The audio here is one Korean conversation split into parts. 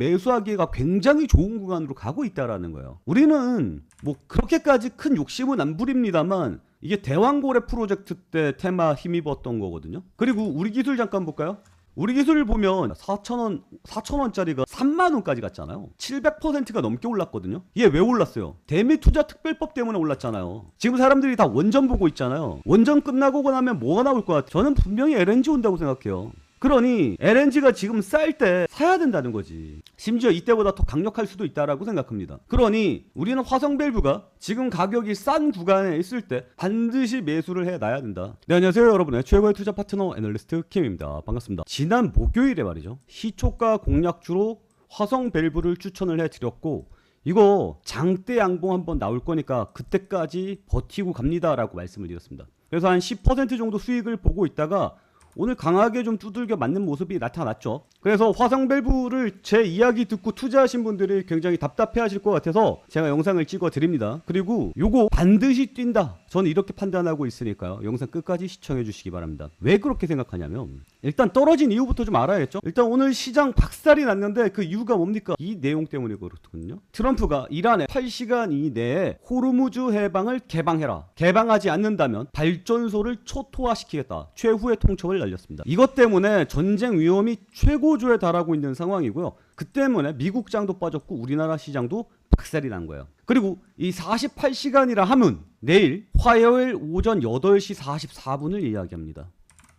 매수하기가 굉장히 좋은 구간으로 가고 있다라는 거예요. 우리는 뭐 그렇게까지 큰 욕심은 안 부립니다만 이게 대왕고래 프로젝트 때 테마 힘입었던 거거든요. 그리고 우리 기술 잠깐 볼까요? 우리 기술 보면 4,000원짜리가 3만원까지 갔잖아요. 700%가 넘게 올랐거든요. 이게 왜 올랐어요? 대미투자특별법 때문에 올랐잖아요. 지금 사람들이 다 원전 보고 있잖아요. 원전 끝나고 나면 뭐가 나올 것 같아요? 저는 분명히 LNG 온다고 생각해요. 그러니 LNG가 지금 쌀 때 사야 된다는 거지. 심지어 이때보다 더 강력할 수도 있다라고 생각합니다. 그러니 우리는 화성 밸브가 지금 가격이 싼 구간에 있을 때 반드시 매수를 해놔야 된다. 네, 안녕하세요 여러분의 최고의 투자 파트너 애널리스트 킴입니다. 반갑습니다. 지난 목요일에 말이죠, 시초가 공략주로 화성 밸브를 추천을 해드렸고, 이거 장대 양봉 한번 나올 거니까 그때까지 버티고 갑니다 라고 말씀을 드렸습니다. 그래서 한 10% 정도 수익을 보고 있다가 오늘 강하게 좀 두들겨 맞는 모습이 나타났죠. 그래서 화성 밸브를 제 이야기 듣고 투자하신 분들이 굉장히 답답해 하실 것 같아서 제가 영상을 찍어 드립니다. 그리고 요거 반드시 뛴다, 저는 이렇게 판단하고 있으니까요, 영상 끝까지 시청해 주시기 바랍니다. 왜 그렇게 생각하냐면, 일단 떨어진 이유부터 좀 알아야겠죠. 일단 오늘 시장 박살이 났는데 그 이유가 뭡니까? 이 내용 때문에 그렇거든요. 트럼프가 이란에 8시간 이내에 호르무즈 해방을 개방해라, 개방하지 않는다면 발전소를 초토화시키겠다, 최후의 통첩을 날렸습니다. 이것 때문에 전쟁 위험이 최고조에 달하고 있는 상황이고요. 그 때문에 미국 장도 빠졌고 우리나라 시장도 박살이 난 거예요. 그리고 이 48시간이라 함은 내일 화요일 오전 8시 44분을 이야기합니다.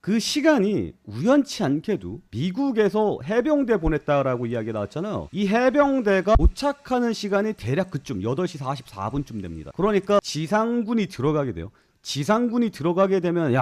그 시간이 우연치 않게도 미국에서 해병대 보냈다라고 이야기가 나왔잖아요. 이 해병대가 도착하는 시간이 대략 그쯤 8시 44분쯤 됩니다. 그러니까 지상군이 들어가게 돼요. 지상군이 들어가게 되면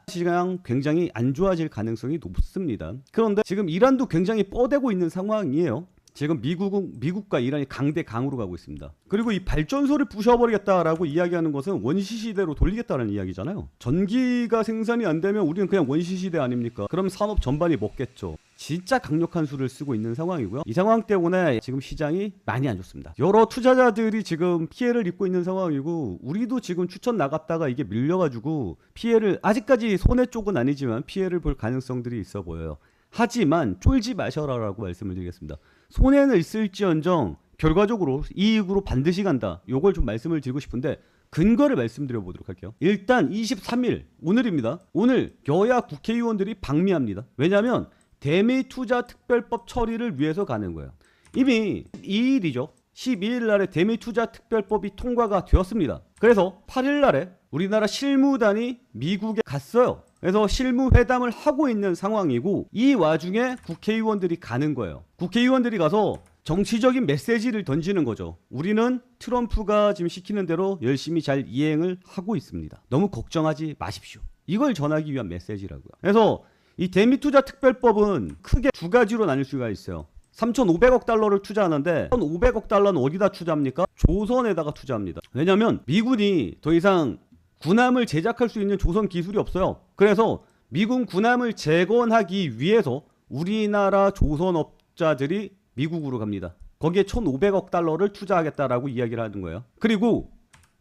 시장 굉장히 안 좋아질 가능성이 높습니다. 그런데 지금 이란도 굉장히 뻐대고 있는 상황이에요. 지금 미국과 이란이 강대강으로 가고 있습니다. 그리고 이 발전소를 부셔버리겠다라고 이야기하는 것은 원시시대로 돌리겠다는 이야기잖아요. 전기가 생산이 안 되면 우리는 그냥 원시시대 아닙니까? 그럼 산업 전반이 먹겠죠. 진짜 강력한 수를 쓰고 있는 상황이고요. 이 상황 때문에 지금 시장이 많이 안 좋습니다. 여러 투자자들이 지금 피해를 입고 있는 상황이고, 우리도 지금 추천 나갔다가 이게 밀려가지고 피해를, 아직까지 손해 쪽은 아니지만 피해를 볼 가능성들이 있어 보여요. 하지만 쫄지 마셔라라고 말씀을 드리겠습니다. 손해는 있을지언정 결과적으로 이익으로 반드시 간다, 요걸 좀 말씀을 드리고 싶은데 근거를 말씀드려 보도록 할게요. 일단 23일 오늘입니다. 오늘 여야 국회의원들이 방미합니다. 왜냐하면 대미투자특별법 처리를 위해서 가는 거예요. 이미 2일이죠. 12일 날에 대미투자특별법이 통과가 되었습니다. 그래서 8일 날에 우리나라 실무단이 미국에 갔어요. 그래서 실무회담을 하고 있는 상황이고, 이 와중에 국회의원들이 가는 거예요. 국회의원들이 가서 정치적인 메시지를 던지는 거죠. 우리는 트럼프가 지금 시키는 대로 열심히 잘 이행을 하고 있습니다. 너무 걱정하지 마십시오. 이걸 전하기 위한 메시지라고요. 그래서 이 대미투자특별법은 크게 두 가지로 나눌 수가 있어요. 3,500억 달러를 투자하는데 1,500억 달러는 어디다 투자합니까? 조선에다가 투자합니다. 왜냐하면 미군이 더 이상 군함을 제작할 수 있는 조선 기술이 없어요. 그래서 미군 군함을 재건하기 위해서 우리나라 조선업자들이 미국으로 갑니다. 거기에 1,500억 달러를 투자하겠다라고 이야기를 하는 거예요. 그리고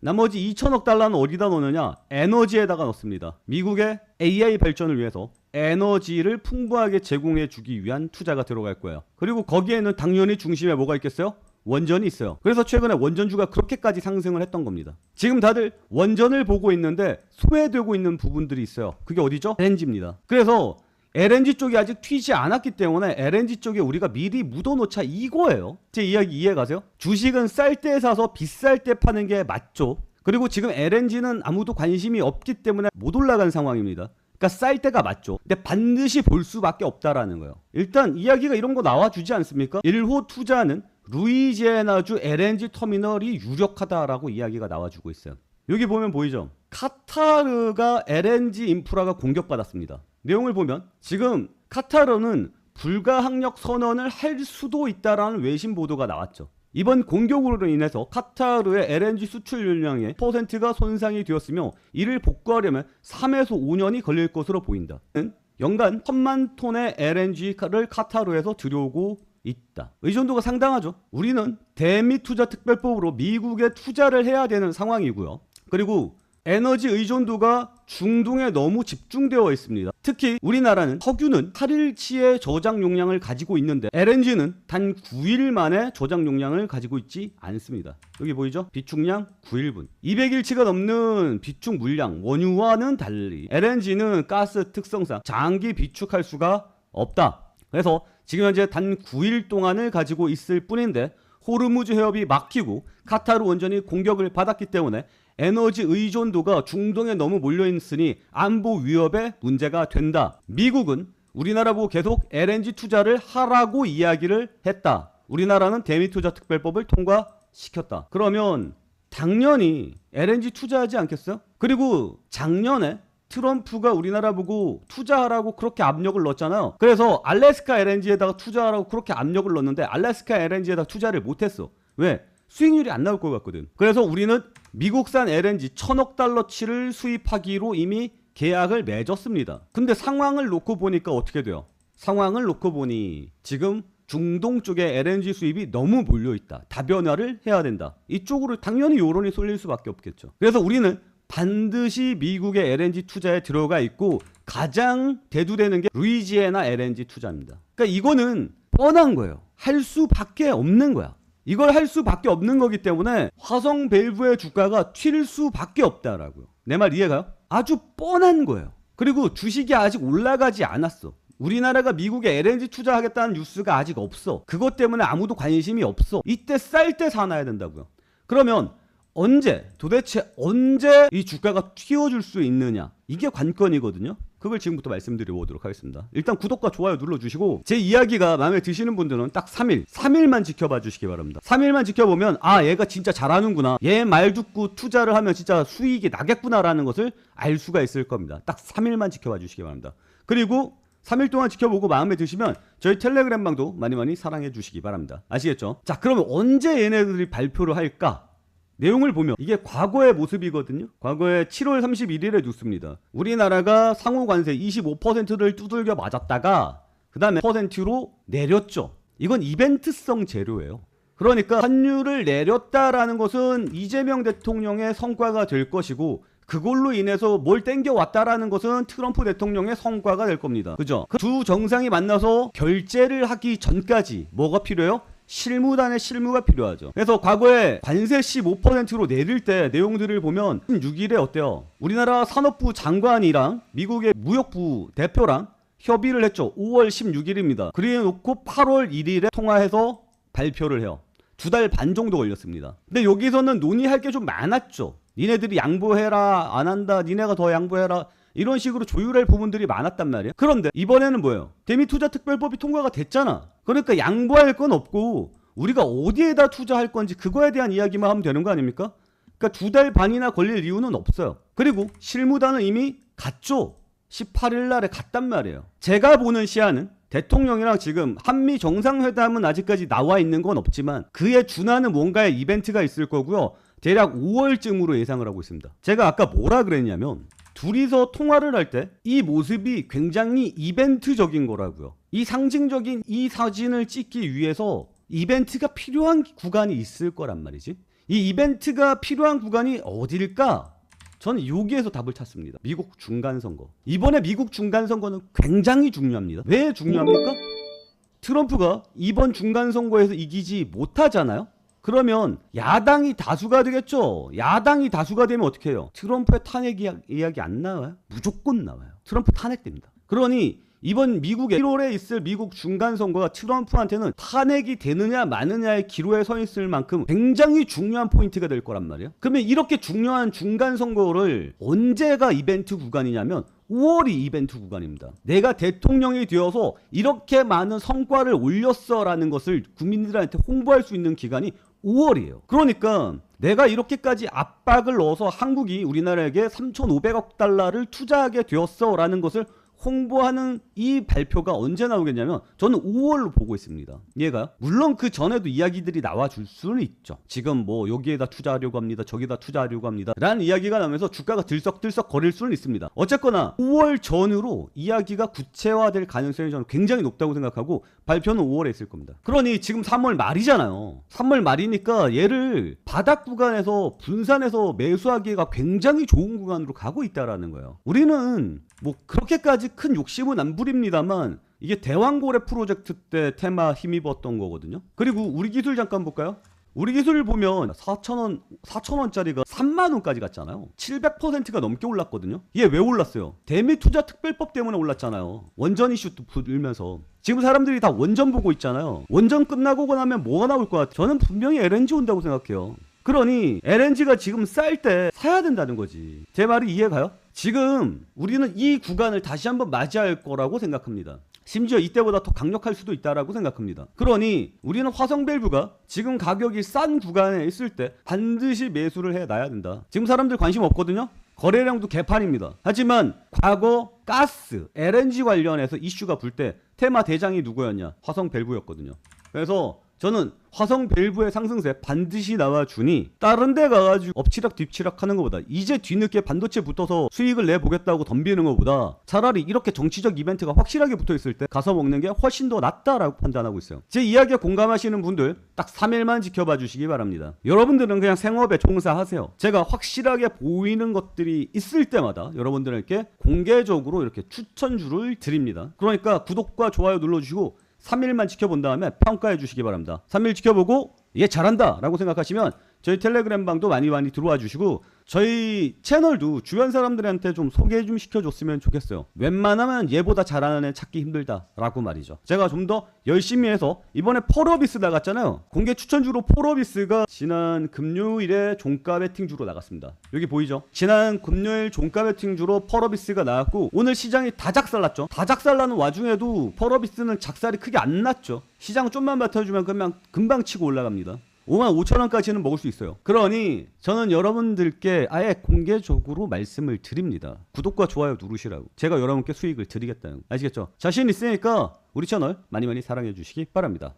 나머지 2,000억 달러는 어디다 넣느냐? 에너지에다가 넣습니다. 미국의 AI 발전을 위해서 에너지를 풍부하게 제공해 주기 위한 투자가 들어갈 거예요. 그리고 거기에는 당연히 중심에 뭐가 있겠어요? 원전이 있어요. 그래서 최근에 원전주가 그렇게까지 상승을 했던 겁니다. 지금 다들 원전을 보고 있는데 소외되고 있는 부분들이 있어요. 그게 어디죠? LNG입니다. 그래서 LNG 쪽이 아직 튀지 않았기 때문에 LNG 쪽에 우리가 미리 묻어놓자, 이거예요. 제 이야기 이해 가세요? 주식은 쌀 때 사서 비쌀 때 파는 게 맞죠. 그리고 지금 LNG는 아무도 관심이 없기 때문에 못 올라간 상황입니다. 그러니까 쌀 때가 맞죠. 근데 반드시 볼 수밖에 없다라는 거예요. 일단 이야기가 이런 거 나와주지 않습니까? 1호 투자는 루이지애나주 LNG 터미널이 유력하다라고 이야기가 나와주고 있어요. 여기 보면 보이죠? 카타르가 LNG 인프라가 공격받았습니다. 내용을 보면 지금 카타르는 불가항력 선언을 할 수도 있다라는 외신 보도가 나왔죠. 이번 공격으로 인해서 카타르의 LNG 수출 용량의 %가 손상이 되었으며 이를 복구하려면 3에서 5년이 걸릴 것으로 보인다. 연간 1,000만 톤의 LNG를 카타르에서 들여오고 있다. 의존도가 상당하죠. 우리는 대미투자특별법으로 미국에 투자를 해야 되는 상황이고요. 그리고 에너지 의존도가 중동에 너무 집중되어 있습니다. 특히 우리나라는 석유는 8일치의 저장 용량을 가지고 있는데 LNG는 단 9일 만에 저장 용량을 가지고 있지 않습니다. 여기 보이죠? 비축량 9일분. 200일치가 넘는 비축 물량, 원유와는 달리 LNG는 가스 특성상 장기 비축할 수가 없다. 그래서 지금 현재 단 9일 동안을 가지고 있을 뿐인데 호르무즈 해협이 막히고 카타르 원전이 공격을 받았기 때문에 에너지 의존도가 중동에 너무 몰려있으니 안보 위협에 문제가 된다. 미국은 우리나라 보고 계속 LNG 투자를 하라고 이야기를 했다. 우리나라는 대미투자특별법을 통과시켰다. 그러면 당연히 LNG 투자하지 않겠어요? 그리고 작년에 트럼프가 우리나라 보고 투자하라고 그렇게 압력을 넣었잖아요. 그래서 알래스카 LNG에다가 투자하라고 그렇게 압력을 넣었는데 알래스카 LNG에다가 투자를 못했어. 왜? 수익률이 안 나올 것 같거든. 그래서 우리는 미국산 LNG 1000억 달러치를 수입하기로 이미 계약을 맺었습니다. 근데 상황을 놓고 보니까 어떻게 돼요? 상황을 놓고 보니 지금 중동 쪽에 LNG 수입이 너무 몰려있다. 다변화를 해야 된다. 이쪽으로 당연히 여론이 쏠릴 수밖에 없겠죠. 그래서 우리는 반드시 미국의 LNG 투자에 들어가 있고 가장 대두되는 게 루이지애나 LNG 투자입니다. 그러니까 이거는 뻔한 거예요. 할 수밖에 없는 거야. 이걸 할 수밖에 없는 거기 때문에 화성 밸브의 주가가 튈 수밖에 없다라고요. 내 말 이해가요? 아주 뻔한 거예요. 그리고 주식이 아직 올라가지 않았어. 우리나라가 미국에 LNG 투자하겠다는 뉴스가 아직 없어. 그것 때문에 아무도 관심이 없어. 이때 쌀 때 사놔야 된다고요. 그러면 도대체 언제 이 주가가 튀어줄 수 있느냐, 이게 관건이거든요. 그걸 지금부터 말씀드려보도록 하겠습니다. 일단 구독과 좋아요 눌러주시고 제 이야기가 마음에 드시는 분들은 딱 3일만 지켜봐 주시기 바랍니다. 3일만 지켜보면 아, 얘가 진짜 잘하는구나, 얘 말 듣고 투자를 하면 진짜 수익이 나겠구나라는 것을 알 수가 있을 겁니다. 딱 3일만 지켜봐 주시기 바랍니다. 그리고 3일 동안 지켜보고 마음에 드시면 저희 텔레그램 방도 많이 사랑해 주시기 바랍니다. 아시겠죠? 자, 그러면 언제 얘네들이 발표를 할까? 내용을 보면 이게 과거의 모습이거든요. 과거에 7월 31일의 뉴스입니다. 우리나라가 상호관세 25%를 두들겨 맞았다가 그 다음에 %로 내렸죠. 이건 이벤트성 재료예요. 그러니까 환율을 내렸다라는 것은 이재명 대통령의 성과가 될 것이고, 그걸로 인해서 뭘 땡겨왔다라는 것은 트럼프 대통령의 성과가 될 겁니다. 그죠? 그 두 정상이 만나서 결제를 하기 전까지 뭐가 필요해요? 실무단의 실무가 필요하죠. 그래서 과거에 관세 15%로 내릴 때 내용들을 보면 16일에 어때요? 우리나라 산업부 장관이랑 미국의 무역부 대표랑 협의를 했죠. 5월 16일입니다. 그래놓고 8월 1일에 통화해서 발표를 해요. 2달 반 정도 걸렸습니다. 근데 여기서는 논의할 게 좀 많았죠. 니네들이 양보해라, 안 한다, 니네가 더 양보해라, 이런 식으로 조율할 부분들이 많았단 말이에요. 그런데 이번에는 뭐예요? 대미투자특별법이 통과가 됐잖아. 그러니까 양보할 건 없고 우리가 어디에다 투자할 건지 그거에 대한 이야기만 하면 되는 거 아닙니까? 그러니까 2달 반이나 걸릴 이유는 없어요. 그리고 실무단은 이미 갔죠. 18일 날에 갔단 말이에요. 제가 보는 시야는 대통령이랑 지금 한미 정상회담은 아직까지 나와 있는 건 없지만 그에 준하는 뭔가의 이벤트가 있을 거고요. 대략 5월쯤으로 예상을 하고 있습니다. 제가 아까 뭐라 그랬냐면 둘이서 통화를 할 때 이 모습이 굉장히 이벤트적인 거라고요. 이 상징적인 이 사진을 찍기 위해서 이벤트가 필요한 구간이 있을 거란 말이지. 이 이벤트가 필요한 구간이 어딜까? 저는 여기에서 답을 찾습니다. 미국 중간선거. 이번에 미국 중간선거는 굉장히 중요합니다. 왜 중요합니까? 트럼프가 이번 중간선거에서 이기지 못하잖아요. 그러면 야당이 다수가 되겠죠. 야당이 다수가 되면 어떻게 해요? 트럼프의 탄핵 이야기 안 나와요? 무조건 나와요. 트럼프 탄핵됩니다. 그러니 이번 미국에 1월에 있을 미국 중간선거가 트럼프한테는 탄핵이 되느냐 마느냐의 기로에 서 있을 만큼 굉장히 중요한 포인트가 될 거란 말이에요. 그러면 이렇게 중요한 중간선거를 언제가 이벤트 구간이냐면 5월이 이벤트 구간입니다. 내가 대통령이 되어서 이렇게 많은 성과를 올렸어라는 것을 국민들한테 홍보할 수 있는 기간이 5월이에요. 그러니까 내가 이렇게까지 압박을 넣어서 한국이 우리나라에게 3,500억 달러를 투자하게 되었어라는 것을 홍보하는 이 발표가 언제 나오겠냐면 저는 5월로 보고 있습니다. 이해가요? 물론 그 전에도 이야기들이 나와줄 수는 있죠. 지금 뭐 여기에다 투자하려고 합니다. 저기다 투자하려고 합니다. 라는 이야기가 나오면서 주가가 들썩들썩 거릴 수는 있습니다. 어쨌거나 5월 전으로 이야기가 구체화될 가능성이 저는 굉장히 높다고 생각하고 발표는 5월에 있을 겁니다. 그러니 지금 3월 말이잖아요. 3월 말이니까 얘를 바닥 구간에서 분산해서 매수하기가 굉장히 좋은 구간으로 가고 있다라는 거예요. 우리는 뭐 그렇게까지 큰 욕심은 안 부립니다만 이게 대왕고래 프로젝트 때 테마 힘입었던 거거든요. 그리고 우리 기술 잠깐 볼까요? 우리 기술을 보면 4,000원짜리가 3만원까지 갔잖아요. 700%가 넘게 올랐거든요. 얘 왜 올랐어요? 대미투자특별법 때문에 올랐잖아요. 원전 이슈도 불면서. 지금 사람들이 다 원전 보고 있잖아요. 원전 끝나고 나면 뭐가 나올 것 같아요? 저는 분명히 LNG 온다고 생각해요. 그러니 LNG가 지금 쌀 때 사야 된다는 거지. 제 말이 이해가요? 지금 우리는 이 구간을 다시 한번 맞이할 거라고 생각합니다. 심지어 이때보다 더 강력할 수도 있다라고 생각합니다. 그러니 우리는 화성밸브가 지금 가격이 싼 구간에 있을 때 반드시 매수를 해놔야 된다. 지금 사람들 관심 없거든요. 거래량도 개판입니다. 하지만 과거 가스, LNG 관련해서 이슈가 불 때 테마 대장이 누구였냐? 화성밸브였거든요. 그래서 저는 화성밸브의 상승세 반드시 나와주니 다른 데 가가지고 엎치락 뒤치락 하는 것보다 이제 뒤늦게 반도체 붙어서 수익을 내보겠다고 덤비는 것보다 차라리 이렇게 정치적 이벤트가 확실하게 붙어있을 때 가서 먹는 게 훨씬 더 낫다라고 판단하고 있어요. 제 이야기에 공감하시는 분들 딱 3일만 지켜봐 주시기 바랍니다. 여러분들은 그냥 생업에 종사하세요. 제가 확실하게 보이는 것들이 있을 때마다 여러분들에게 공개적으로 이렇게 추천주를 드립니다. 그러니까 구독과 좋아요 눌러주시고 3일만 지켜본 다음에 평가해 주시기 바랍니다. 3일 지켜보고 얘 잘한다 라고 생각하시면 저희 텔레그램 방도 많이 들어와 주시고 저희 채널도 주변 사람들한테 좀 소개 좀 시켜줬으면 좋겠어요. 웬만하면 얘보다 잘하는 애 찾기 힘들다 라고 말이죠. 제가 좀 더 열심히 해서 이번에 펄어비스 나갔잖아요. 공개 추천주로 펄어비스가 지난 금요일에 종가 베팅주로 나갔습니다. 여기 보이죠? 지난 금요일 종가 베팅주로 펄어비스가 나왔고 오늘 시장이 다 작살났죠. 다 작살나는 와중에도 펄어비스는 작살이 크게 안 났죠. 시장 좀만 버텨주면 그냥 금방 치고 올라갑니다. 55,000원까지는 먹을 수 있어요. 그러니 저는 여러분들께 아예 공개적으로 말씀을 드립니다. 구독과 좋아요 누르시라고. 제가 여러분께 수익을 드리겠다는 거. 아시겠죠? 자신 있으니까 우리 채널 많이 사랑해 주시기 바랍니다.